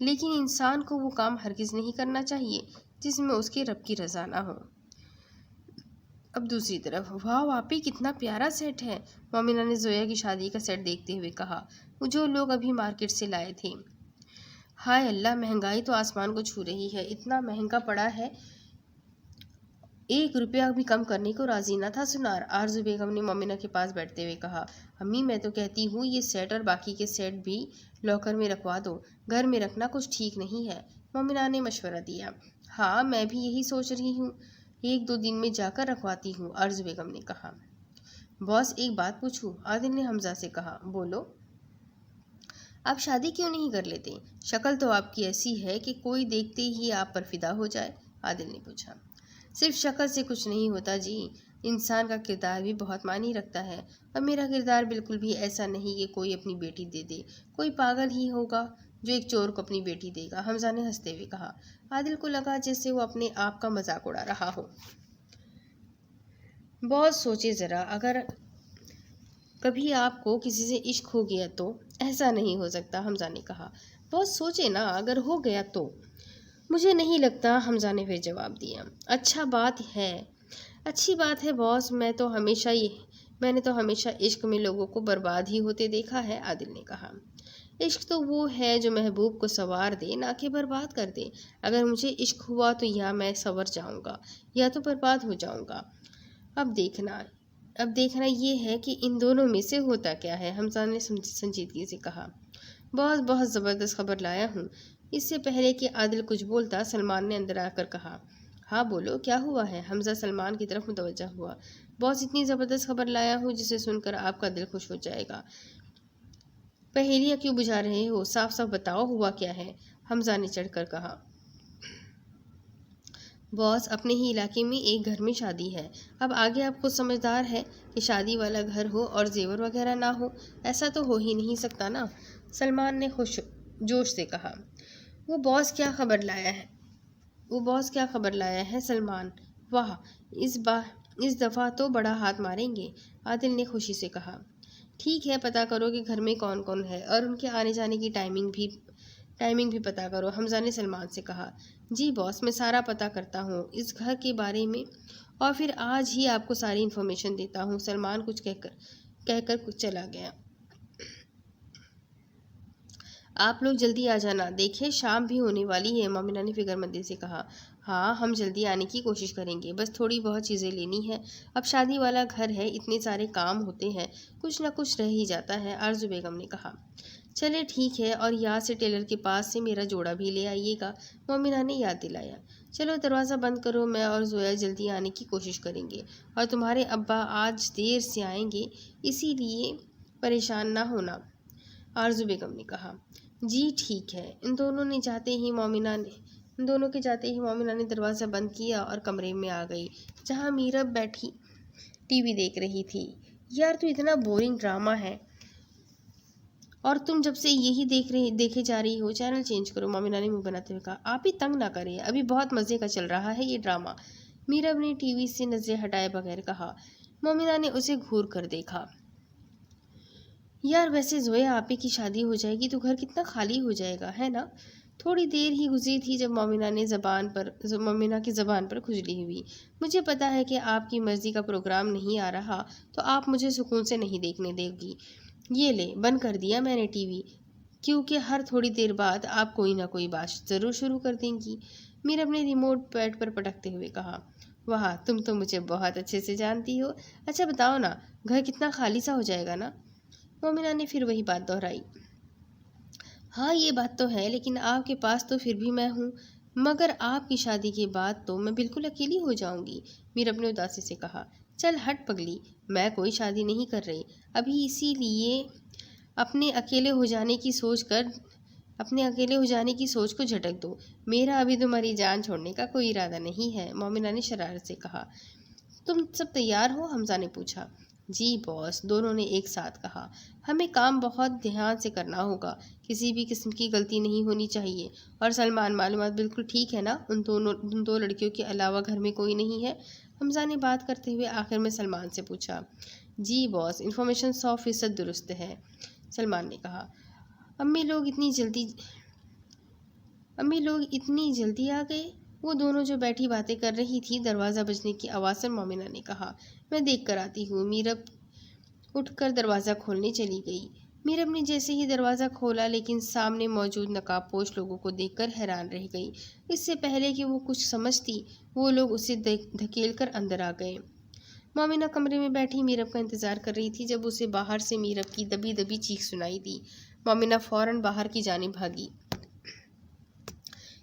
لیکن انسان کو وہ کام ہرگز نہیں کرنا چاہیے جس میں اس کے رب کی رضا نہ ہو۔ اب دوسری طرف، واہ آپی کتنا پیارا سیٹ ہے، مومنہ نے زویا کی شادی کا سیٹ دیکھتے ہوئے کہا، وہ جو لوگ ابھی مارکیٹ سے لائے تھے۔ ہائے اللہ، مہنگائی تو آسمان کو چھو رہی ہے، اتنا مہنگا پڑا ہے، 1 روپیہ بھی کم کرنے کو راضی نہ تھا سنار۔ آرزو بیگم نے مومنہ کے پاس بیٹھتے ہوئے کہا، امی میں تو کہتی ہوں یہ سیٹ اور باقی کے سیٹ بھی لاکر میں رکھوا دو، گھر میں رکھنا کچھ ٹھیک نہیں ہے۔ مومنہ نے مشورہ دیا۔ ہاں میں بھی یہی سوچ رہی ہوں، 1-2 دن میں جا کر رکھواتی ہوں، آرزو بیگم نے کہا۔ باس ایک بات پوچھوں، عادل نے حمزہ سے کہا۔ بولو۔ آپ شادی کیوں نہیں کر لیتے؟ شکل تو آپ کی ایسی ہے کہ کوئی دیکھتے ہی آپ پر فدا ہو جائے، عادل نے پوچھا۔ صرف شکل سے کچھ نہیں ہوتا جی، انسان کا کردار بھی بہت معنی رکھتا ہے، اور میرا کردار بالکل بھی ایسا نہیں کہ کوئی اپنی بیٹی دے دے، کوئی پاگل ہی ہوگا جو ایک چور کو اپنی بیٹی دے گا، حمزہ نے ہنستے ہوئے کہا۔ عادل کو لگا جیسے وہ اپنے آپ کا مذاق اڑا رہا ہو۔ بہت سوچے ذرا، اگر کبھی آپ کو کسی سے عشق ہو گیا تو؟ ایسا نہیں ہو سکتا، حمزہ نے کہا۔ بہت سوچے نا، اگر ہو گیا تو؟ مجھے نہیں لگتا، حمزہ نے پھر جواب دیا۔ اچھی بات ہے باس، میں نے تو ہمیشہ عشق میں لوگوں کو برباد ہی ہوتے دیکھا ہے، عادل نے کہا۔ عشق تو وہ ہے جو محبوب کو سنوار دے، نہ کہ برباد کر دے۔ اگر مجھے عشق ہوا تو یا میں سنور جاؤں گا یا تو برباد ہو جاؤں گا۔ اب دیکھنا یہ ہے کہ ان دونوں میں سے ہوتا کیا ہے، حمزہ نے سنجیدگی سے کہا۔ بہت زبردست خبر لایا ہوں۔ اس سے پہلے کہ عادل کچھ بولتا، سلمان نے اندر آ کر کہا۔ ہاں بولو، کیا ہوا ہے؟ حمزہ سلمان کی طرف متوجہ ہوا۔ باس اتنی زبردست خبر لایا ہوں جسے سن کر آپ کا دل خوش ہو جائے گا۔ پہیلیاں کیوں بجھا رہے ہو؟ صاف صاف بتاؤ، ہوا کیا ہے؟ حمزہ نے چڑھ کر کہا۔ باس، اپنے ہی علاقے میں ایک گھر میں شادی ہے۔ اب آگے آپ خود سمجھدار ہے کہ شادی والا گھر ہو اور زیور وغیرہ نہ ہو، ایسا تو ہو ہی نہیں سکتا نا، سلمان نے جوش سے کہا۔ وہ باس کیا خبر لایا ہے سلمان؟ واہ، اس دفعہ تو بڑا ہاتھ ماریں گے، عادل نے خوشی سے کہا۔ ٹھیک ہے، پتہ کرو کہ گھر میں کون کون ہے اور ان کے آنے جانے کی ٹائمنگ بھی پتہ کرو، حمزہ نے سلمان سے کہا۔ جی باس، میں سارا پتہ کرتا ہوں اس گھر کے بارے میں، اور پھر آج ہی آپ کو ساری انفارمیشن دیتا ہوں، سلمان کچھ کہہ کر چلا گیا۔ آپ لوگ جلدی آ جانا، دیکھیں شام بھی ہونے والی ہے، مومنہ نے فکر مندی سے کہا۔ ہاں ہم جلدی آنے کی کوشش کریں گے، بس تھوڑی بہت چیزیں لینی ہے، اب شادی والا گھر ہے، اتنے سارے کام ہوتے ہیں، کچھ نہ کچھ رہ ہی جاتا ہے، آرزو بیگم نے کہا۔ چلے ٹھیک ہے، اور یاد سے ٹیلر کے پاس سے میرا جوڑا بھی لے آئیے گا، مومنہ نے یاد دلایا۔ چلو دروازہ بند کرو، میں اور زویا جلدی آنے کی کوشش کریں گے، اور تمہارے ابا آج دیر سے آئیں گے، اسی لیے پریشان نہ ہونا، آرزو بیگم نے کہا۔ جی ٹھیک ہے۔ ان دونوں کے جاتے ہی مومنہ نے دروازہ بند کیا اور کمرے میں آ گئی، جہاں میرب بیٹھی ٹی وی دیکھ رہی تھی۔ یار تو اتنا بورنگ ڈرامہ ہے، اور تم جب سے یہی دیکھے جا رہی ہو، چینل چینج کرو، مومنہ نے منہ بناتے ہوئے کہا۔ آپ ہی تنگ نہ کریں، ابھی بہت مزے کا چل رہا ہے یہ ڈرامہ، میرب نے ٹی وی سے نظریں ہٹائے بغیر کہا۔ مومنہ نے اسے گھور کر دیکھا۔ یار ویسے زویا آپی کی شادی ہو جائے گی تو گھر کتنا خالی ہو جائے گا، ہے نا؟ تھوڑی دیر ہی گزری تھی جب مومنہ کی زبان پر کھجلی ہوئی۔ مجھے پتا ہے کہ آپ کی مرضی کا پروگرام نہیں آ رہا تو آپ مجھے سکون سے نہیں دیکھنے دے گی۔ یہ لے، بند کر دیا میں نے ٹی وی، کیونکہ ہر تھوڑی دیر بعد آپ کوئی نہ کوئی بات ضرور شروع کر دیں گی، میرب نے ریموٹ پیڈ پر پٹکتے ہوئے کہا۔ واہ، تم تو مجھے بہت اچھے سے جانتی ہو۔ اچھا بتاؤ نا، گھر کتنا خالی سا ہو جائے گا نا؟ مومنہ نے پھر وہی بات دہرائی۔ ہاں یہ بات تو ہے، لیکن آپ کے پاس تو پھر بھی میں ہوں، مگر آپ کی شادی کے بعد تو میں بالکل اکیلی ہو جاؤں گی، میرب نے اداسی سے کہا۔ چل ہٹ پگلی، میں کوئی شادی نہیں کر رہی ابھی، اسی لیے اپنے اکیلے ہو جانے کی سوچ کو جھٹک دو، میرا ابھی تمہاری جان چھوڑنے کا کوئی ارادہ نہیں ہے، مومنہ نے شرارت سے کہا۔ تم سب تیار ہو؟ حمزہ نے پوچھا۔ جی باس، دونوں نے ایک ساتھ کہا۔ ہمیں کام بہت دھیان سے کرنا ہوگا، کسی بھی قسم کی غلطی نہیں ہونی چاہیے، اور سلمان معلومات بالکل ٹھیک ہے نا؟ ان 2 لڑکیوں کے علاوہ گھر میں کوئی نہیں ہے؟ حمزہ نے بات کرتے ہوئے آخر میں سلمان سے پوچھا۔ جی باس، انفارمیشن 100% درست ہے، سلمان نے کہا۔ امی لوگ اتنی جلدی امی لوگ اتنی جلدی آ گئے؟ وہ دونوں جو بیٹھی باتیں کر رہی تھی، دروازہ بجنے کی آواز سے مومنہ نے کہا۔ میں دیکھ کر آتی ہوں۔ میرب اٹھ کر دروازہ کھولنے چلی گئی۔ میرب نے جیسے ہی دروازہ کھولا لیکن سامنے موجود نقاب پوش لوگوں کو دیکھ کر حیران رہ گئی۔ اس سے پہلے کہ وہ کچھ سمجھتی، وہ لوگ اسے دھکیل کر اندر آ گئے۔ مومنہ کمرے میں بیٹھی میرب کا انتظار کر رہی تھی جب اسے باہر سے میرب کی دبی دبی چیخ سنائی دی۔ مومنہ فوراً باہر کی جانب بھاگی،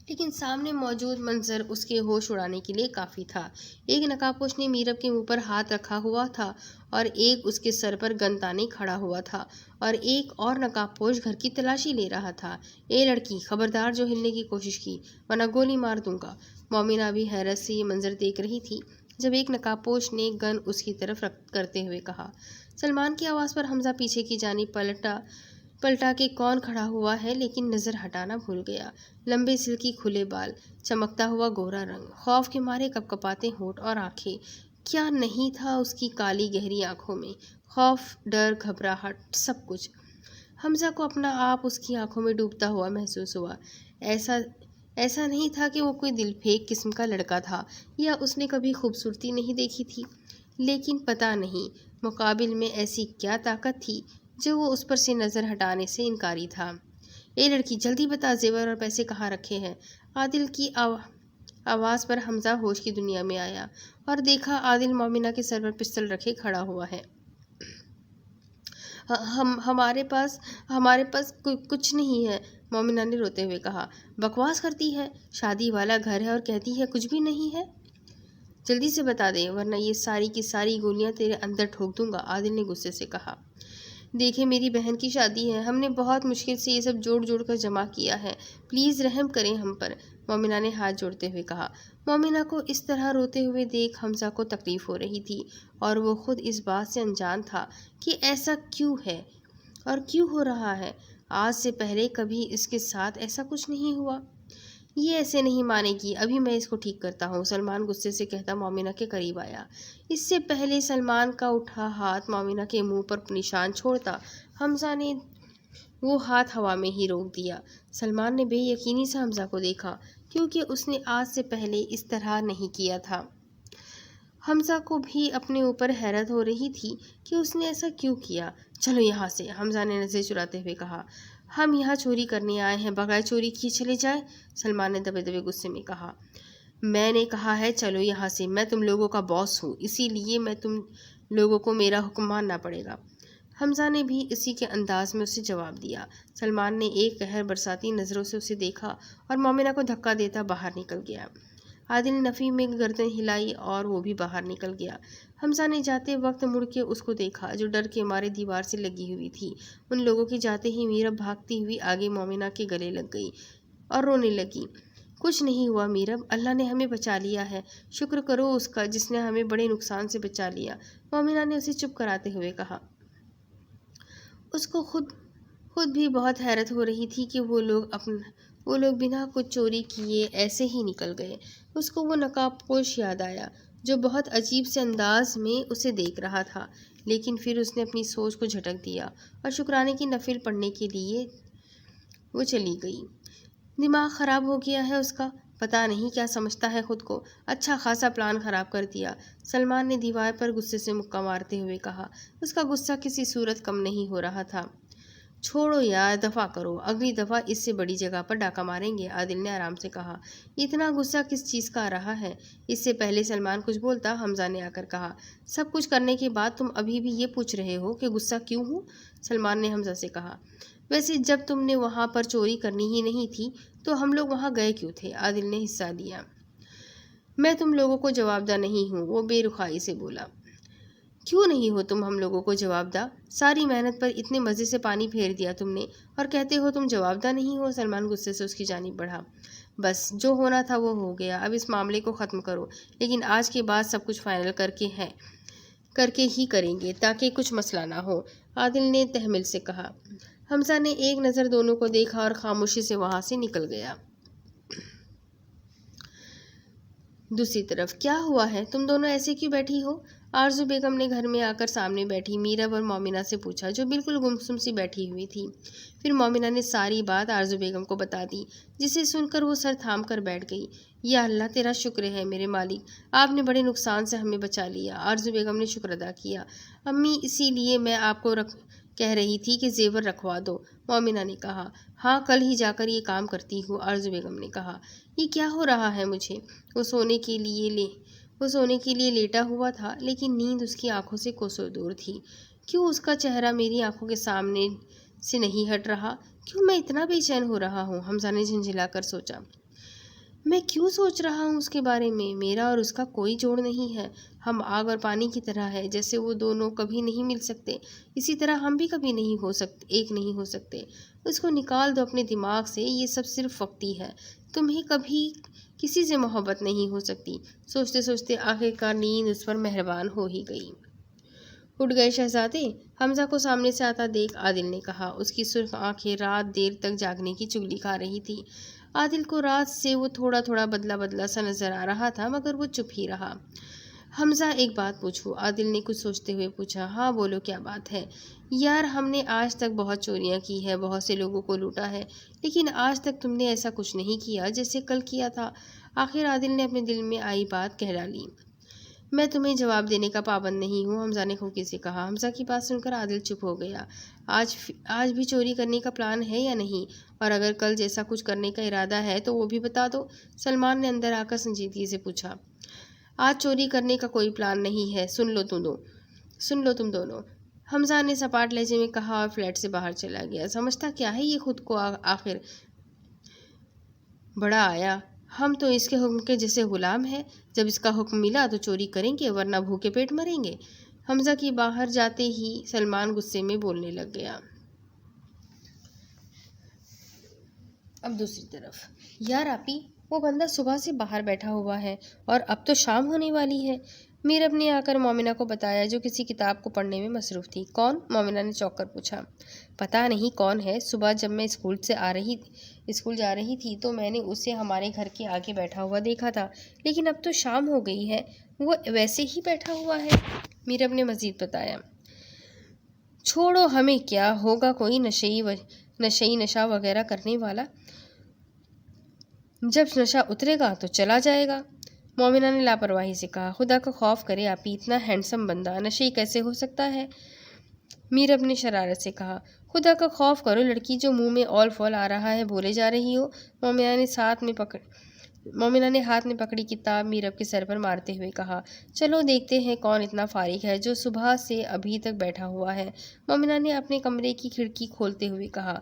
لیکن سامنے موجود منظر اس کے ہوش اڑانے کے لیے کافی تھا۔ ایک نقاب پوش نے میرب کے منہ پر ہاتھ رکھا ہوا تھا اور ایک اس کے سر پر گن تانے کھڑا ہوا تھا اور ایک اور نقاب پوش گھر کی تلاشی لے رہا تھا۔ اے لڑکی، خبردار جو ہلنے کی کوشش کی ورنہ گولی مار دوں گا۔ مومنہ بھی حیرت سے یہ منظر دیکھ رہی تھی جب ایک نقاب پوش نے گن اس کی طرف کرتے ہوئے کہا۔ سلمان کی آواز پر حمزہ پیچھے کی جانب پلٹا کہ کون کھڑا ہوا ہے، لیکن نظر ہٹانا بھول گیا۔ لمبے سلکی کھلے بال، چمکتا ہوا گورا رنگ، خوف کے مارے کپکپاتے ہونٹ اور آنکھیں، کیا نہیں تھا اس کی کالی گہری آنکھوں میں؟ خوف، ڈر، گھبراہٹ، سب کچھ۔ حمزہ کو اپنا آپ اس کی آنکھوں میں ڈوبتا ہوا محسوس ہوا۔ ایسا نہیں تھا کہ وہ کوئی دل پھینک قسم کا لڑکا تھا یا اس نے کبھی خوبصورتی نہیں دیکھی تھی، لیکن پتہ نہیں مقابل میں ایسی کیا طاقت تھی جو وہ اس پر سے نظر ہٹانے سے انکاری تھا۔ اے لڑکی، جلدی بتا زیور اور پیسے کہاں رکھے ہیں؟ عادل کی آواز پر حمزہ ہوش کی دنیا میں آیا اور دیکھا عادل مومنہ کے سر پر پستل رکھے کھڑا ہوا ہے۔ ہمارے پاس کچھ نہیں ہے، مومنہ نے روتے ہوئے کہا۔ بکواس کرتی ہے، شادی والا گھر ہے اور کہتی ہے کچھ بھی نہیں ہے۔ جلدی سے بتا دے ورنہ یہ ساری کی ساری گولیاں تیرے اندر ٹھوک دوں گا، عادل نے غصے سے کہا۔ دیکھیں، میری بہن کی شادی ہے، ہم نے بہت مشکل سے یہ سب جوڑ کر جمع کیا ہے، پلیز رحم کریں ہم پر، مومنہ نے ہاتھ جوڑتے ہوئے کہا۔ مومنہ کو اس طرح روتے ہوئے دیکھ حمزہ کو تکلیف ہو رہی تھی اور وہ خود اس بات سے انجان تھا کہ ایسا کیوں ہے اور کیوں ہو رہا ہے۔ آج سے پہلے کبھی اس کے ساتھ ایسا کچھ نہیں ہوا۔ یہ ایسے نہیں مانے گی، ابھی میں اس کو ٹھیک کرتا ہوں، سلمان غصے سے کہتا مومنہ کے قریب آیا۔ اس سے پہلے سلمان کا اٹھا ہاتھ مومنہ کے منہ پر نشان چھوڑتا، حمزہ نے وہ ہاتھ ہوا میں ہی روک دیا۔ سلمان نے بے یقینی سے حمزہ کو دیکھا کیونکہ اس نے آج سے پہلے اس طرح نہیں کیا تھا۔ حمزہ کو بھی اپنے اوپر حیرت ہو رہی تھی کہ اس نے ایسا کیوں کیا۔ چلو یہاں سے، حمزہ نے نظریں چراتے ہوئے کہا۔ ہم یہاں چوری کرنے آئے ہیں، بغیر چوری کیے چلے جائیں، سلمان نے دبے دبے غصے میں کہا۔ میں نے کہا ہے چلو یہاں سے، میں تم لوگوں کا باس ہوں، اسی لیے میں تم لوگوں کو میرا حکم ماننا پڑے گا۔ حمزہ نے بھی اسی کے انداز میں اسے جواب دیا۔ سلمان نے ایک قہر برساتی نظروں سے اسے دیکھا اور مومنہ کو دھکا دیتا باہر نکل گیا۔ عادل نے نفی میں گردن ہلائی اور وہ بھی باہر نکل گیا۔ حمزہ نے جاتے وقت مڑ کے اس کو دیکھا جو ڈر کے مارے دیوار سے لگی ہوئی تھی۔ ان لوگوں کے جاتے ہی میرب بھاگتی ہوئی آگے مومنہ کے گلے لگ گئی اور رونے لگی۔ کچھ نہیں ہوا میرب، اللہ نے ہمیں بچا لیا ہے، شکر کرو اس کا جس نے ہمیں بڑے نقصان سے بچا لیا، مومنہ نے اسے چپ کراتے ہوئے کہا۔ اس کو خود بھی بہت حیرت ہو رہی تھی کہ وہ لوگ بنا کچھ چوری کیے ایسے ہی نکل گئے۔ اس کو وہ نقاب پوش یاد آیا جو بہت عجیب سے انداز میں اسے دیکھ رہا تھا، لیکن پھر اس نے اپنی سوچ کو جھٹک دیا اور شکرانے کی نفل پڑھنے کے لیے وہ چلی گئی۔ دماغ خراب ہو گیا ہے اس کا، پتہ نہیں کیا سمجھتا ہے خود کو، اچھا خاصا پلان خراب کر دیا، سلمان نے دیوار پر غصے سے مکہ مارتے ہوئے کہا۔ اس کا غصہ کسی صورت کم نہیں ہو رہا تھا۔ چھوڑو یار، دفع کرو، اگلی دفعہ اس سے بڑی جگہ پر ڈاکہ ماریں گے، عادل نے آرام سے کہا۔ اتنا غصہ کس چیز کا آ رہا ہے؟ اس سے پہلے سلمان کچھ بولتا، حمزہ نے آ کر کہا۔ سب کچھ کرنے کے بعد تم ابھی بھی یہ پوچھ رہے ہو کہ غصہ کیوں ہوں؟ سلمان نے حمزہ سے کہا۔ ویسے جب تم نے وہاں پر چوری کرنی ہی نہیں تھی تو ہم لوگ وہاں گئے کیوں تھے؟ عادل نے حصہ لیا۔ میں تم لوگوں کو جواب دہ نہیں ہوں، وہ بے رخائی سے بولا۔ کیوں نہیں ہو تم ہم لوگوں کو جواب دہ؟ ساری محنت پر اتنے مزے سے پانی پھیر دیا تم نے اور کہتے ہو تم جواب دہ نہیں ہو؟ سلمان غصے سے اس کی جانب بڑھا۔ بس جو ہونا تھا وہ ہو گیا، اب اس معاملے کو ختم کرو، لیکن آج کے بعد سب کچھ فائنل کر کے ہی کریں گے تاکہ کچھ مسئلہ نہ ہو، عادل نے تحمل سے کہا۔ حمزہ نے ایک نظر دونوں کو دیکھا اور خاموشی سے وہاں سے نکل گیا۔ دوسری طرف، کیا ہوا ہے؟ تم دونوں ایسے کیوں بیٹھی ہو؟ آرزو بیگم نے گھر میں آ کر سامنے بیٹھی میرب اور مومنہ سے پوچھا، جو بالکل گمسم سی بیٹھی ہوئی تھی۔ پھر مومنہ نے ساری بات آرزو بیگم کو بتا دی، جسے سن کر وہ سر تھام کر بیٹھ گئی۔ یا اللہ، تیرا شکر ہے میرے مالک، آپ نے بڑے نقصان سے ہمیں بچا لیا۔ آرزو بیگم نے شکر ادا کیا۔ امی، اسی لیے میں آپ کو کہہ رہی تھی کہ زیور رکھوا دو، مومنہ نے کہا۔ ہاں، کل ہی جا کر یہ کام کرتی ہوں، آرزو بیگم نے کہا۔ یہ کیا ہو رہا ہے مجھے؟ وہ سونے کے لیے لیٹا ہوا تھا، لیکن نیند اس کی آنکھوں سے کوسوں دور تھی۔ کیوں اس کا چہرہ میری آنکھوں کے سامنے سے نہیں ہٹ رہا؟ کیوں میں اتنا بے چین ہو رہا ہوں؟ حمزہ نے جھنجھلا کر سوچا۔ میں کیوں سوچ رہا ہوں اس کے بارے میں؟ میرا اور اس کا کوئی جوڑ نہیں ہے۔ ہم آگ اور پانی کی طرح ہے، جیسے وہ دونوں کبھی نہیں مل سکتے، اسی طرح ہم بھی کبھی ایک نہیں ہو سکتے۔ اس کو نکال دو اپنے دماغ سے، یہ سب صرف وقتی ہے۔ تمہیں کبھی کسی سے محبت نہیں ہو سکتی۔ سوچتے سوچتے آخرکار نیند اس پر مہربان ہو ہی گئی۔ اٹھ گئے شہزادے؟ حمزہ کو سامنے سے آتا دیکھ عادل نے کہا۔ اس کی سرخ آنکھیں رات دیر تک جاگنے کی چغلی کھا رہی تھی۔ عادل کو رات سے وہ تھوڑا تھوڑا بدلا بدلا سا نظر آ رہا تھا، مگر وہ چپ ہی رہا۔ حمزہ، ایک بات پوچھوں؟ عادل نے کچھ سوچتے ہوئے پوچھا۔ ہاں بولو، کیا بات ہے؟ یار، ہم نے آج تک بہت چوریاں کی ہے، بہت سے لوگوں کو لوٹا ہے، لیکن آج تک تم نے ایسا کچھ نہیں کیا جیسے کل کیا تھا۔ آخر عادل نے اپنے دل میں آئی بات کہہ ڈالی۔ میں تمہیں جواب دینے کا پابند نہیں ہوں، حمزہ نے کھوکے سے کہا۔ حمزہ کی بات سن کر عادل چپ ہو گیا۔ آج بھی چوری کرنے کا پلان ہے یا نہیں؟ اور اگر کل جیسا کچھ کرنے کا ارادہ ہے تو وہ بھی بتا دو، سلمان نے اندر آ کر سنجیدگی سے پوچھا۔ آج چوری کرنے کا کوئی پلان نہیں ہے، سن لو تم دونوں، حمزہ نے سپاٹ لہجے میں کہا اور فلیٹ سے باہر چلا گیا۔ سمجھتا کیا ہے یہ خود کو آخر؟ بڑا آیا، ہم تو اس کے حکم کے جیسے غلام ہیں، جب اس کا حکم ملا تو چوری کریں گے، ورنہ بھوکے پیٹ مریں گے۔ حمزہ کی باہر جاتے ہی سلمان غصے میں بولنے لگ گیا۔ اب دوسری طرف، یار آپی، وہ بندہ صبح سے باہر بیٹھا ہوا ہے اور اب تو شام ہونے والی ہے۔ میرب نے آ کر مومنہ کو بتایا، جو کسی کتاب کو پڑھنے میں مصروف تھی۔ کون؟ مومنہ نے چونک کر پوچھا۔ پتہ نہیں کون ہے، صبح جب میں اسکول جا رہی تھی تو میں نے اسے ہمارے گھر کے آگے بیٹھا ہوا دیکھا تھا، لیکن اب تو شام ہو گئی ہے، وہ ویسے ہی بیٹھا ہوا ہے، میرب نے مزید بتایا۔ چھوڑو، ہمیں کیا ہوگا، کوئی نشہ وغیرہ کرنے والا، جب نشہ اترے گا تو چلا جائے گا، مومنہ نے لاپرواہی سے کہا۔ خدا کا خوف کرے آپی، اتنا ہینڈسم بندہ نشئی کیسے ہو سکتا ہے؟ میرب نے شرارت سے کہا۔ خدا کا خوف کرو لڑکی، جو منہ میں اول فول آ رہا ہے بولے جا رہی ہو، مومنہ نے ہاتھ میں پکڑی کتاب میرب کے سر پر مارتے ہوئے کہا۔ چلو دیکھتے ہیں کون اتنا فارغ ہے جو صبح سے ابھی تک بیٹھا ہوا ہے، مومنہ نے اپنے کمرے کی کھڑکی کھولتے ہوئے کہا۔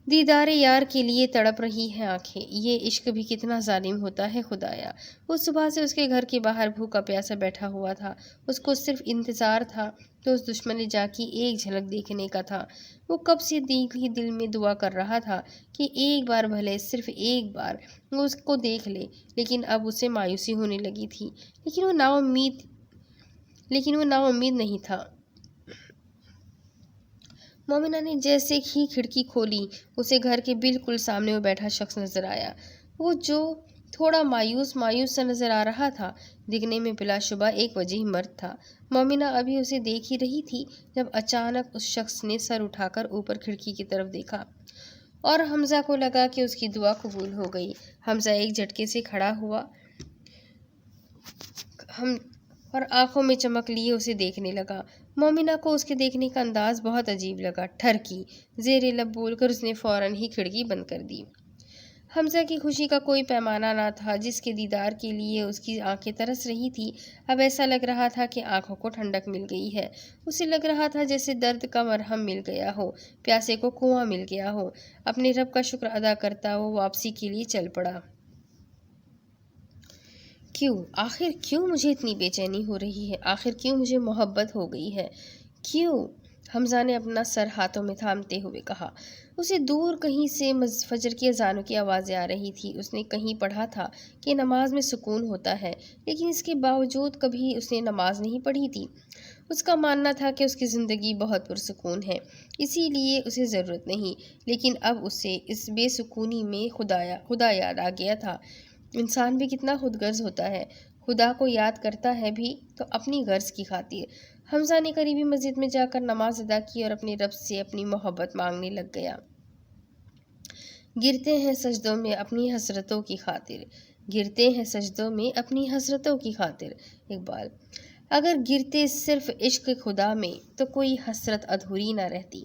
دیدار یار کے لیے تڑپ رہی ہیں آنکھیں، یہ عشق بھی کتنا ظالم ہوتا ہے خدایا۔ وہ صبح سے اس کے گھر کے باہر بھوکا پیاسا بیٹھا ہوا تھا، اس کو صرف انتظار تھا کہ اس دشمن جا کی ایک جھلک دیکھنے کا تھا۔ وہ کب سے دل میں دعا کر رہا تھا کہ ایک بار بھلے، صرف ایک بار وہ اس کو دیکھ لے، لیکن اب اسے مایوسی ہونے لگی تھی، لیکن وہ نا امید نہیں تھا۔ مومنہ نے جیسے ہی کھڑکی کھولی، اسے گھر کے بالکل سامنے وہ بیٹھا شخص نظر آیا، وہ جو تھوڑا مایوس سا نظر آ رہا تھا، دکھنے میں بلا شبہ ایک وجیح مرد تھا۔ مومنہ ابھی اسے دیکھ ہی رہی تھی جب اچانک اس شخص نے سر اٹھا کر اوپر کھڑکی کی طرف دیکھا، اور حمزہ کو لگا کہ اس کی دعا قبول ہو گئی۔ حمزہ ایک جھٹکے سے کھڑا ہوا اور آنکھوں میں چمک لیے اسے دیکھنے لگا۔ مومنہ کو اس کے دیکھنے کا انداز بہت عجیب لگا۔ ٹھرکی، زیر لب بول کر اس نے فوراً ہی کھڑکی بند کر دی۔ حمزہ کی خوشی کا کوئی پیمانہ نہ تھا، جس کے دیدار کے لیے اس کی آنکھیں ترس رہی تھی، اب ایسا لگ رہا تھا کہ آنکھوں کو ٹھنڈک مل گئی ہے۔ اسے لگ رہا تھا جیسے درد کا مرہم مل گیا ہو، پیاسے کو کنواں مل گیا ہو۔ اپنے رب کا شکر ادا کرتا وہ واپسی کے لیے چل پڑا۔ آخر کیوں مجھے اتنی بے چینی ہو رہی ہے؟ آخر کیوں مجھے محبت ہو گئی ہے؟ کیوں؟ حمزہ نے اپنا سر ہاتھوں میں تھامتے ہوئے کہا۔ اسے دور کہیں سے فجر کی اذانوں کی آوازیں آ رہی تھی۔ اس نے کہیں پڑھا تھا کہ نماز میں سکون ہوتا ہے، لیکن اس کے باوجود کبھی اس نے نماز نہیں پڑھی تھی۔ اس کا ماننا تھا کہ اس کی زندگی بہت پرسکون ہے، اسی لیے اسے ضرورت نہیں، لیکن اب اسے اس بے سکونی میں خدا یاد آ گیا تھا۔ انسان بھی کتنا خود غرض ہوتا ہے، خدا کو یاد کرتا ہے بھی تو اپنی غرض کی خاطر۔ حمزہ نے قریبی مسجد میں جا کر نماز ادا کی اور اپنے رب سے اپنی محبت مانگنے لگ گیا۔ گرتے ہیں سجدوں میں اپنی حسرتوں کی خاطر، گرتے ہیں سجدوں میں اپنی حسرتوں کی خاطر۔ اقبال۔ اگر گرتے صرف عشق خدا میں تو کوئی حسرت ادھوری نہ رہتی۔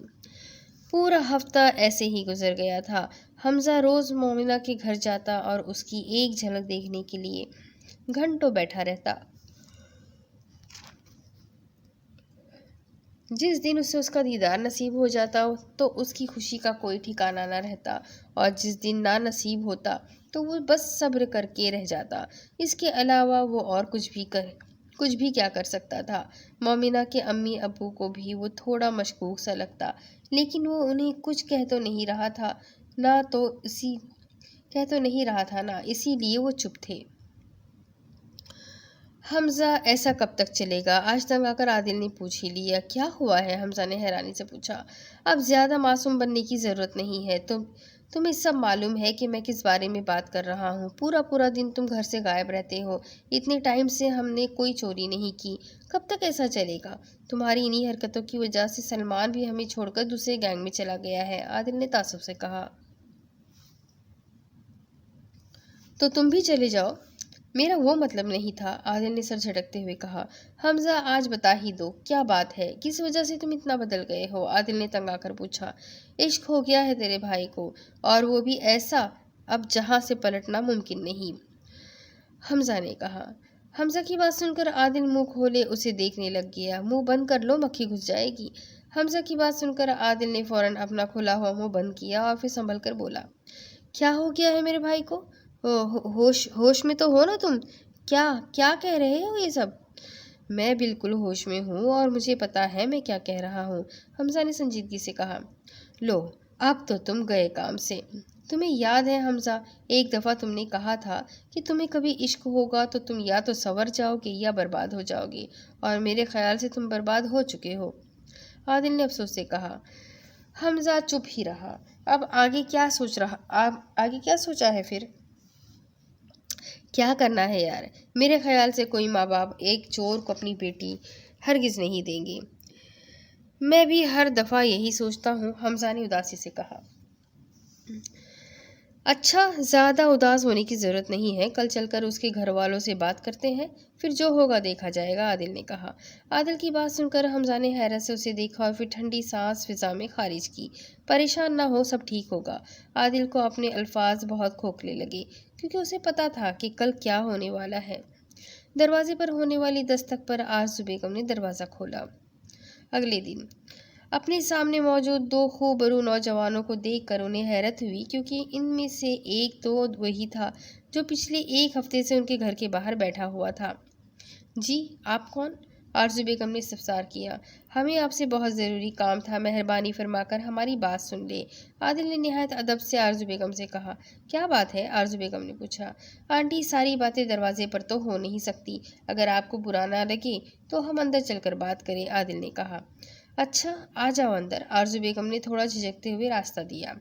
پورا ہفتہ ایسے ہی گزر گیا تھا۔ حمزہ روز مومنہ کے گھر جاتا اور اس کی ایک جھلک دیکھنے کے لیے گھنٹوں بیٹھا رہتا۔ جس دن اسے اس کا دیدار نصیب ہو جاتا تو اس کی خوشی کا کوئی ٹھکانہ نہ رہتا، اور جس دن نا نصیب ہوتا تو وہ بس صبر کر کے رہ جاتا۔ اس کے علاوہ وہ اور کچھ بھی کیا کر سکتا تھا؟ مومنہ کے امی ابو کو بھی وہ تھوڑا مشکوک سا لگتا، لیکن وہ انہیں کچھ کہہ تو نہیں رہا تھا نہ اسی لیے وہ چپ تھے۔ حمزہ ایسا کب تک چلے گا؟ آج تنگ آ کر عادل نے پوچھ ہی لیا۔ کیا ہوا ہے؟ حمزہ نے حیرانی سے پوچھا۔ اب زیادہ معصوم بننے کی ضرورت نہیں ہے۔ تمہیں سب معلوم ہے کہ میں کس بارے میں بات کر رہا ہوں۔ پورا دن تم گھر سے غائب رہتے ہو۔ اتنے ٹائم سے ہم نے کوئی چوری نہیں کی۔ کب تک ایسا چلے گا؟ تمہاری انہی حرکتوں کی وجہ سے سلمان بھی ہمیں چھوڑ کر دوسرے گینگ میں چلا گیا ہے، عادل نے تعصب سے کہا۔ تو تم بھی چلے جاؤ۔ میرا وہ مطلب نہیں تھا، عادل نے سر جھٹکتے ہوئے کہا۔ حمزہ آج بتا ہی دو، کیا بات ہے؟ کس وجہ سے تم اتنا بدل گئے ہو؟ عادل نے تنگ آ کر پوچھا۔ عشق ہو گیا ہے تیرے بھائی کو، اور وہ بھی ایسا اب جہاں سے پلٹنا ممکن نہیں، حمزہ نے کہا۔ حمزہ کی بات سن کر عادل منہ کھولے اسے دیکھنے لگ گیا۔ منہ بند کر لو، مکھی گھس جائے گی۔ حمزہ کی بات سن کر عادل نے فوراً اپنا کھلا ہوا منہ بند کیا اور پھر سنبھل کر بولا۔ کیا ہو گیا ہے میرے بھائی کو؟ ہوش میں تو ہو نا تم؟ کیا کہہ رہے ہو یہ سب؟ میں بالکل ہوش میں ہوں اور مجھے پتا ہے میں کیا کہہ رہا ہوں، حمزہ نے سنجیدگی سے کہا۔ لو اب تو تم گئے کام سے۔ تمہیں یاد ہے حمزہ، ایک دفعہ تم نے کہا تھا کہ تمہیں کبھی عشق ہوگا تو تم یا تو سنور جاؤ گے یا برباد ہو جاؤ گے، اور میرے خیال سے تم برباد ہو چکے ہو، عادل نے افسوس سے کہا۔ حمزہ چپ ہی رہا۔ اب آگے کیا سوچا ہے پھر؟ کیا کرنا ہے یار؟ میرے خیال سے کوئی ماں باپ ایک چور کو اپنی بیٹی ہرگز نہیں دیں گے۔ میں بھی ہر دفعہ یہی سوچتا ہوں، حمزہ نے اداسی سے کہا۔ اچھا، زیادہ اداس ہونے کی ضرورت نہیں ہے، کل چل کر اس کے گھر والوں سے بات کرتے ہیں، پھر جو ہوگا دیکھا جائے گا، عادل نے کہا۔ عادل کی بات سن کر حمزہ نے حیرت سے اسے دیکھا اور پھر ٹھنڈی سانس فضا میں خارج کی۔ پریشان نہ ہو، سب ٹھیک ہوگا۔ عادل کو اپنے الفاظ بہت کھوکھلے لگے، کیونکہ اسے پتا تھا کہ کل کیا ہونے والا ہے۔ دروازے پر ہونے والی دستک پر آرزو بیگم نے دروازہ کھولا۔ اگلے دن اپنے سامنے موجود دو خوبرو نوجوانوں کو دیکھ کر انہیں حیرت ہوئی، کیونکہ ان میں سے ایک تو وہی تھا جو پچھلے ایک ہفتے سے ان کے گھر کے باہر بیٹھا ہوا تھا۔ جی، آپ کون؟ آرزو بیگم نے استفسار کیا۔ ہمیں آپ سے بہت ضروری کام تھا، مہربانی فرما کر ہماری بات سن لے، عادل نے نہایت ادب سے آرزو بیگم سے کہا۔ کیا بات ہے؟ آرزو بیگم نے پوچھا۔ آنٹی، ساری باتیں دروازے پر تو ہو نہیں سکتی، اگر آپ کو برا نہ لگے تو ہم اندر چل کر بات کریں، عادل نے کہا۔ اچھا، آ جاؤ اندر، آرزو بیگم نے تھوڑا جھجکتے ہوئے راستہ دیا۔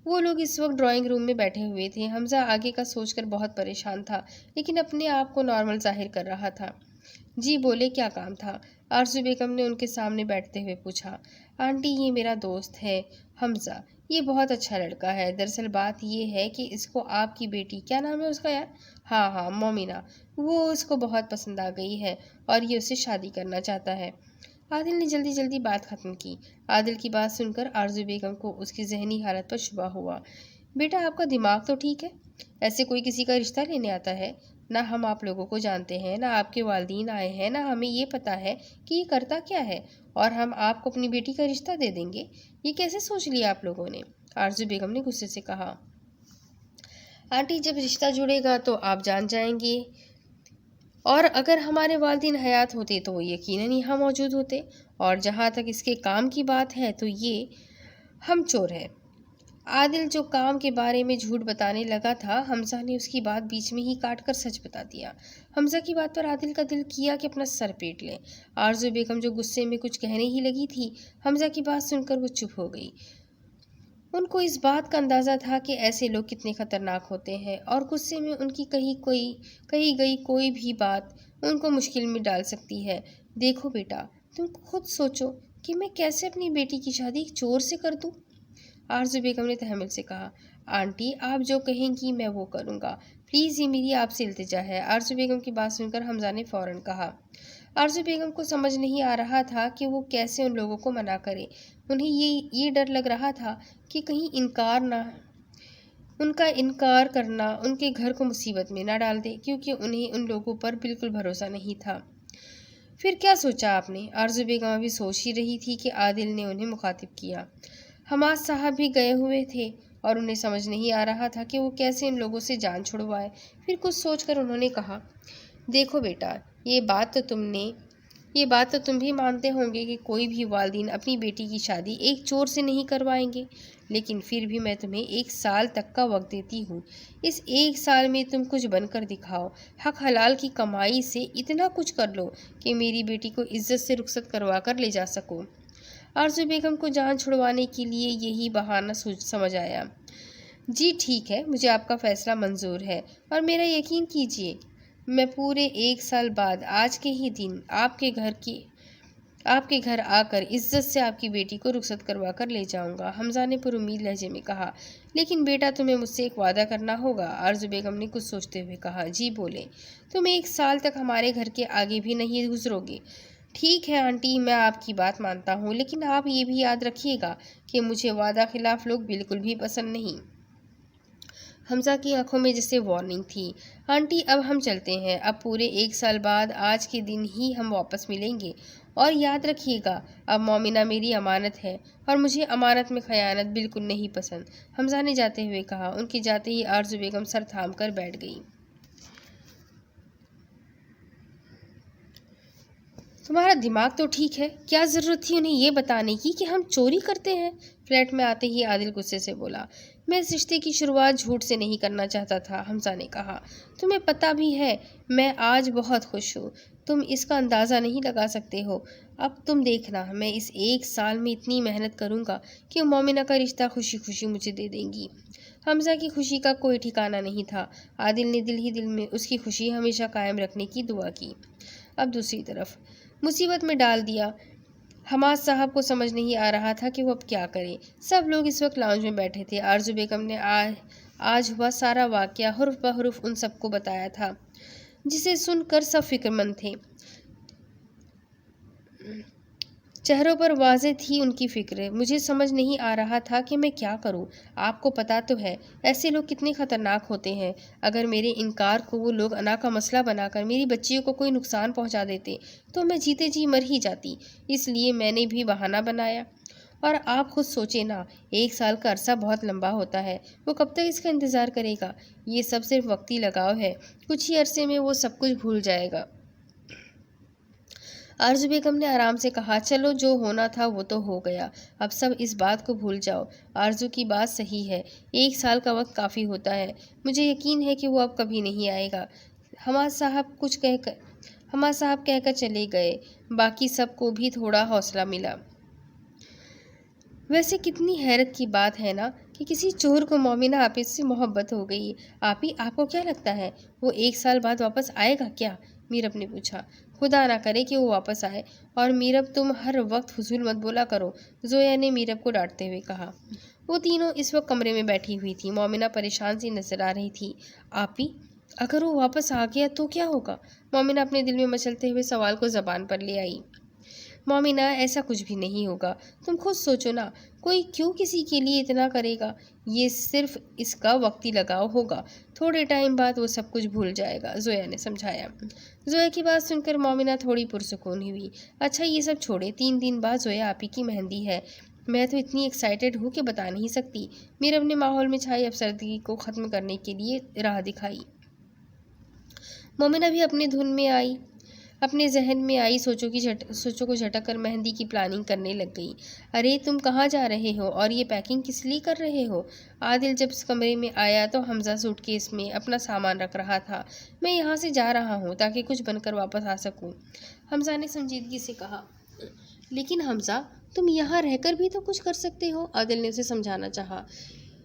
وہ لوگ اس وقت ڈرائنگ روم میں بیٹھے ہوئے تھے۔ حمزہ آگے کا سوچ کر بہت پریشان تھا، لیکن اپنے آپ کو نارمل ظاہر کر رہا تھا۔ جی بولے، کیا کام تھا؟ آرزو بیگم نے ان کے سامنے بیٹھتے ہوئے پوچھا۔ آنٹی، یہ میرا دوست ہے حمزہ، یہ بہت اچھا لڑکا ہے۔ دراصل بات یہ ہے کہ اس کو آپ کی بیٹی، کیا نام ہے اس کا یار؟ ہاں، مومنہ، وہ اس کو بہت پسند آ گئی ہے اور یہ اس سے شادی کرنا چاہتا ہے۔ عادل نے جلدی بات ختم کی۔ عادل کی بات سن کر آرزو بیگم کو اس کی ذہنی حالت پر شبہ ہوا۔ بیٹا، آپ کا دماغ تو ٹھیک ہے؟ ایسے کوئی کسی کا رشتہ لینے آتا ہے؟ نہ ہم آپ لوگوں کو جانتے ہیں، نہ آپ کے والدین آئے ہیں، نہ ہمیں یہ پتا ہے کہ یہ کرتا کیا ہے، اور ہم آپ کو اپنی بیٹی کا رشتہ دے دیں گے؟ یہ کیسے سوچ لیا آپ لوگوں نے؟ آرزو بیگم نے غصے سے کہا۔ آنٹی، جب رشتہ جڑے گا تو آپ جان جائیں گے، اور اگر ہمارے والدین حیات ہوتے تو وہ یقیناً یہاں موجود ہوتے، اور جہاں تک اس کے کام کی بات ہے تو یہ ہم چور ہے۔ عادل جو کام کے بارے میں جھوٹ بتانے لگا تھا، حمزہ نے اس کی بات بیچ میں ہی کاٹ کر سچ بتا دیا۔ حمزہ کی بات پر عادل کا دل کیا کہ اپنا سر پیٹ لے۔ آرزو بیگم جو غصے میں کچھ کہنے ہی لگی تھی، حمزہ کی بات سن کر وہ چپ ہو گئی۔ ان کو اس بات کا اندازہ تھا کہ ایسے لوگ کتنے خطرناک ہوتے ہیں اور غصے میں ان کی کہی گئی کوئی بھی بات ان کو مشکل میں ڈال سکتی ہے۔ دیکھو بیٹا، تم خود سوچو کہ میں کیسے اپنی بیٹی کی شادی ایک چور سے کر دوں؟ آرزو بیگم نے تحمل سے کہا۔ آنٹی، آپ جو کہیں گی میں وہ کروں گا، پلیز، یہ میری آپ سے التجا ہے۔ آرزو بیگم کی بات سن کر حمزہ نے فوراً کہا۔ آرزو بیگم کو سمجھ نہیں آ رہا تھا کہ وہ کیسے ان لوگوں کو منع کرے۔ انہیں یہ ڈر لگ رہا تھا کہ کہیں ان کا انکار کرنا ان کے گھر کو مصیبت میں نہ ڈال دے، کیونکہ انہیں ان لوگوں پر بالکل بھروسہ نہیں تھا۔ پھر کیا سوچا آپ نے؟ آرزو بیگم ابھی سوچ ہی رہی تھی کہ عادل نے انہیں مخاطب کیا۔ حماد صاحب بھی گئے ہوئے تھے اور انہیں سمجھ نہیں آ رہا تھا کہ وہ کیسے ان لوگوں سے جان چھڑوائے۔ پھر کچھ سوچ کر انہوں نے کہا، دیکھو بیٹا، یہ بات تو تم بھی مانتے ہوں گے کہ کوئی بھی والدین اپنی بیٹی کی شادی ایک چور سے نہیں کروائیں گے، لیکن پھر بھی میں تمہیں 1 سال تک کا وقت دیتی ہوں۔ اس 1 سال میں تم کچھ بن کر دکھاؤ، حق حلال کی کمائی سے اتنا کچھ کر لو کہ میری بیٹی کو عزت سے رخصت کروا کر لے جا سکو۔ آرزو بیگم کو جان چھڑوانے کے لیے یہی بہانہ سمجھ آیا۔ جی ٹھیک ہے، مجھے آپ کا فیصلہ منظور ہے، اور میرا یقین کیجیے، میں پورے 1 سال بعد آج کے ہی دن آپ کے گھر آ کر عزت سے آپ کی بیٹی کو رخصت کروا کر لے جاؤں گا۔ حمزہ نے پر امید لہجے میں کہا۔ لیکن بیٹا، تمہیں مجھ سے ایک وعدہ کرنا ہوگا۔ آرزو بیگم نے کچھ سوچتے ہوئے کہا۔ جی بولے۔ تم 1 سال تک ہمارے گھر کے آگے بھی نہیں گزرو گے۔ ٹھیک ہے آنٹی، میں آپ کی بات مانتا ہوں، لیکن آپ یہ بھی یاد رکھیے گا کہ مجھے وعدہ خلاف لوگ بالکل بھی پسند نہیں۔ حمزہ کی آنکھوں میں جیسے وارننگ تھی۔ آنٹی، اب ہم چلتے ہیں۔ اب پورے 1 سال بعد آج کے دن ہی ہم واپس ملیں گے، اور یاد رکھیے گا، اب مومنہ میری امانت ہے اور مجھے امانت میں خیانت بالکل نہیں پسند، حمزہ نے جاتے ہوئے کہا۔ ان کے جاتے ہی آرزو بیگم سر تھام کر بیٹھ گئی۔ تمہارا دماغ تو ٹھیک ہے، کیا ضرورت تھی انہیں یہ بتانے کی کہ ہم چوری کرتے ہیں؟ فلیٹ میں آتے ہی عادل غصے سے بولا۔ میں اس رشتے کی شروعات جھوٹ سے نہیں کرنا چاہتا تھا، حمزہ نے کہا۔ تمہیں پتہ بھی ہے میں آج بہت خوش ہوں، تم اس کا اندازہ نہیں لگا سکتے ہو۔ اب تم دیکھنا، میں اس 1 سال میں اتنی محنت کروں گا کہ مومنہ کا رشتہ خوشی خوشی مجھے دے دیں گی۔ حمزہ کی خوشی کا کوئی ٹھکانہ نہیں تھا۔ عادل نے دل ہی دل میں اس کی خوشی ہمیشہ قائم رکھنے کی دعا کی۔ اب دوسری طرف مصیبت میں ڈال دیا۔ حماد صاحب کو سمجھ نہیں آ رہا تھا کہ وہ اب کیا کرے۔ سب لوگ اس وقت لاؤنج میں بیٹھے تھے۔ آرزو بیگم نے آج ہوا سارا واقعہ حرف بحرف ان سب کو بتایا تھا، جسے سن کر سب فکر مند تھے۔ چہروں پر واضح تھی ان کی فکر۔ مجھے سمجھ نہیں آ رہا تھا کہ میں کیا کروں۔ آپ کو پتہ تو ہے ایسے لوگ کتنے خطرناک ہوتے ہیں۔ اگر میرے انکار کو وہ لوگ انا کا مسئلہ بنا کر میری بچیوں کو کوئی نقصان پہنچا دیتے تو میں جیتے جی مر ہی جاتی۔ اس لیے میں نے بھی بہانہ بنایا۔ اور آپ خود سوچیں نا، 1 سال کا عرصہ بہت لمبا ہوتا ہے، وہ کب تک اس کا انتظار کرے گا؟ یہ سب صرف وقتی لگاؤ ہے، کچھ ہی عرصے میں وہ سب کچھ بھول جائے گا۔ آرزو بیگم نے آرام سے کہا۔ چلو، جو ہونا تھا وہ تو ہو گیا، اب سب اس بات کو بھول جاؤ۔ آرزو کی بات صحیح ہے، 1 سال کا وقت کافی ہوتا ہے، مجھے یقین ہے کہ وہ اب کبھی نہیں آئے گا۔ حماد صاحب کہہ کر چلے گئے۔ باقی سب کو بھی تھوڑا حوصلہ ملا۔ ویسے کتنی حیرت کی بات ہے نا کہ کسی چور کو مومنہ آپس سے محبت ہو گئی۔ آپ کو کیا لگتا ہے وہ 1 سال بعد واپس آئے گا کیا؟ میرب نے پوچھا۔ خدا نہ کرے کہ وہ واپس آئے، اور میرب تم ہر وقت فضول مت بولا کرو، زویا نے میرب کو ڈانٹتے ہوئے کہا۔ وہ تینوں اس وقت کمرے میں بیٹھی ہوئی تھی۔ مومنہ پریشان سی نظر آ رہی تھی۔ آپی، اگر وہ واپس آ گیا تو کیا ہوگا؟ مومنہ اپنے دل میں مچلتے ہوئے سوال کو زبان پر لے آئی۔ مومنہ، ایسا کچھ بھی نہیں ہوگا، تم خود سوچو نا، کوئی کیوں کسی کے لیے اتنا کرے گا؟ یہ صرف اس کا وقتی لگاؤ ہوگا، تھوڑے ٹائم بعد وہ سب کچھ بھول جائے گا، زویا نے سمجھایا۔ زویا کی بات سن کر مومنہ تھوڑی پرسکون ہوئی۔ اچھا یہ سب چھوڑے، 3 دن بعد زویا آپی کی مہندی ہے، میں تو اتنی ایکسائٹیڈ ہوں کہ بتا نہیں سکتی۔ میرب نے ماحول میں چھائی افسردگی کو ختم کرنے کے لیے راہ دکھائی۔ مومنہ بھی اپنے ذہن میں آئی سوچوں کو جھٹک کر مہندی کی پلاننگ کرنے لگ گئی۔ ارے تم کہاں جا رہے ہو اور یہ پیکنگ کس لیے کر رہے ہو؟ عادل جب اس کمرے میں آیا تو حمزہ سوٹ کیس میں اپنا سامان رکھ رہا تھا۔ میں یہاں سے جا رہا ہوں تاکہ کچھ بن کر واپس آ سکوں، حمزہ نے سنجیدگی سے کہا۔ لیکن حمزہ، تم یہاں رہ کر بھی تو کچھ کر سکتے ہو، عادل نے اسے سمجھانا چاہا۔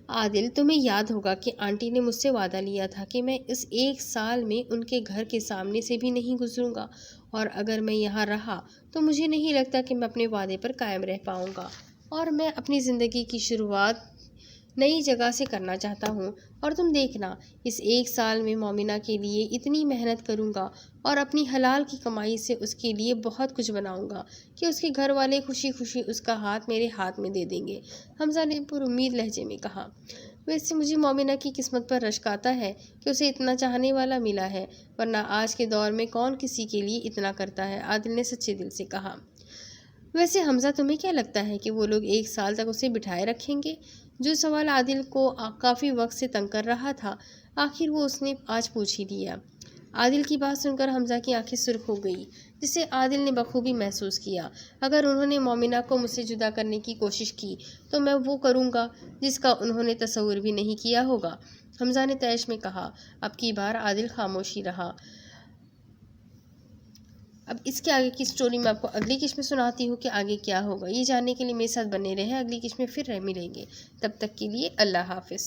عادل، تمہیں یاد ہوگا کہ آنٹی نے مجھ سے وعدہ لیا تھا کہ میں اس 1 سال میں ان کے گھر کے سامنے سے بھی نہیں گزروں گا، اور اگر میں یہاں رہا تو مجھے نہیں لگتا کہ میں اپنے وعدے پر قائم رہ پاؤں گا، اور میں اپنی زندگی کی شروعات نئی جگہ سے کرنا چاہتا ہوں۔ اور تم دیکھنا، اس 1 سال میں مومنہ کے لیے اتنی محنت کروں گا اور اپنی حلال کی کمائی سے اس کے لیے بہت کچھ بناؤں گا کہ اس کے گھر والے خوشی خوشی اس کا ہاتھ میرے ہاتھ میں دے دیں گے، حمزہ نے پر امید لہجے میں کہا۔ ویسے مجھے مومنہ کی قسمت پر رشک آتا ہے کہ اسے اتنا چاہنے والا ملا ہے، ورنہ آج کے دور میں کون کسی کے لیے اتنا کرتا ہے، عادل نے سچے دل سے کہا۔ ویسے حمزہ، تمہیں کیا لگتا ہے کہ وہ لوگ 1 سال تک اسے بٹھائے رکھیں گے؟ جو سوال عادل کو کافی وقت سے تنگ کر رہا تھا، آخر وہ اس نے آج پوچھ ہی دیا۔ عادل کی بات سن کر حمزہ کی آنکھیں سرخ ہو گئی، جسے عادل نے بخوبی محسوس کیا۔ اگر انہوں نے مومنہ کو مجھ سے جدا کرنے کی کوشش کی تو میں وہ کروں گا جس کا انہوں نے تصور بھی نہیں کیا ہوگا، حمزہ نے طیش میں کہا۔ اب کی بار عادل خاموش ہی رہا۔ اب اس کے آگے کی سٹوری میں آپ کو اگلی قسط میں سناتی ہوں کہ آگے کیا ہوگا۔ یہ جاننے کے لیے میرے ساتھ بنے رہیں، اگلی قسط میں پھر ملیں گے۔ تب تک کے لیے اللہ حافظ۔